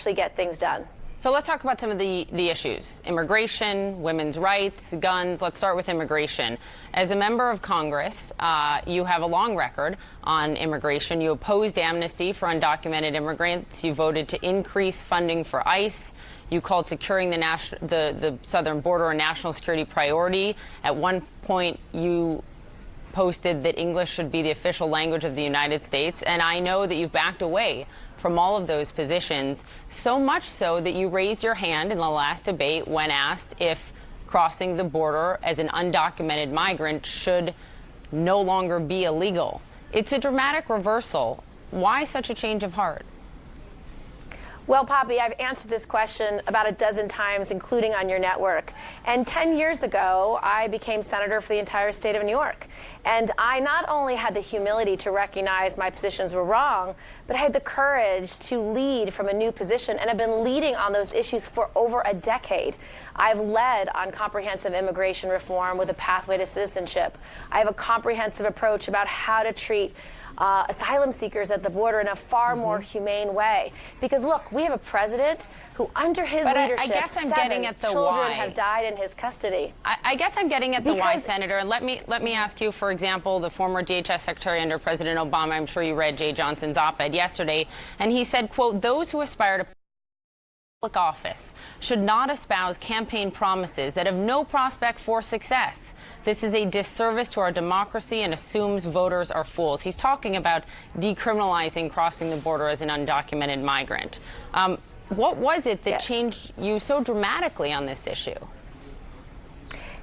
actually get things done. So let's talk about some of the issues. Immigration, women's rights, guns. Let's start with immigration. As a member of Congress, you have a long record on immigration. You opposed amnesty for undocumented immigrants. You voted to increase funding for ICE. You called securing the southern border a national security priority. At one point, you posted that English should be the official language of the United States, and I know that you've backed away from all of those positions, so much so that you raised your hand in the last debate when asked if crossing the border as an undocumented migrant should no longer be illegal. It's a dramatic reversal. Why such a change of heart? Well, Poppy, I've answered this question about a dozen times, including on your network. And 10 years ago, I became senator for the entire state of New York. And I not only had the humility to recognize my positions were wrong, but I had the courage to lead from a new position and have been leading on those issues for over a decade. I've led on comprehensive immigration reform with a pathway to citizenship. I have a comprehensive approach about how to treat asylum seekers at the border in a far more humane way. Because look, we have a president who, under his leadership, I guess I'm getting at the children why. have died in his custody. I guess I'm getting at the why, Senator. And let me ask you, for example, the former DHS Secretary under President Obama. I'm sure you read Jay Johnson's op-ed yesterday, and he said, quote, "Those who aspire to public office should not espouse campaign promises that have no prospect for success. This is a disservice to our democracy and assumes voters are fools." He's talking about decriminalizing crossing the border as an undocumented migrant. What was it that changed you so dramatically on this issue?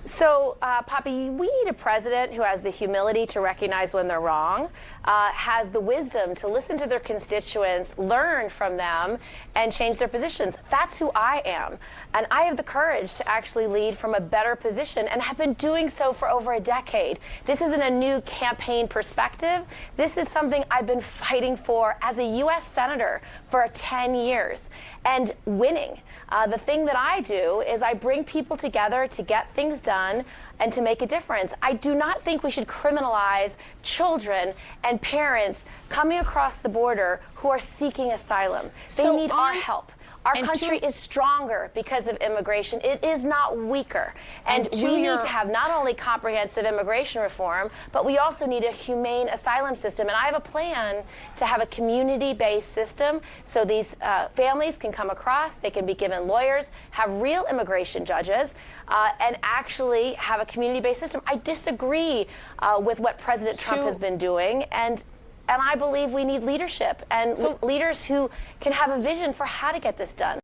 So, Poppy, we need a president who has the humility to recognize when they're wrong, has the wisdom to listen to their constituents, learn from them, and change their positions. That's who I am. And I have the courage to actually lead from a better position and have been doing so for over a decade. This isn't a new campaign perspective. This is something I've been fighting for as a U.S. Senator for 10 years and winning. The thing that I do is I bring people together to get things done and to make a difference. I do not think we should criminalize children and parents coming across the border who are seeking asylum. They need our help. Our country is stronger because of immigration. It is not weaker. And we need to have not only comprehensive immigration reform, but we also need a humane asylum system. And I have a plan to have a community-based system so these families can come across, they can be given lawyers, have real immigration judges, and actually have a community-based system. I disagree with what President Trump has been doing, and I believe we need leadership and leaders who can have a vision for how to get this done.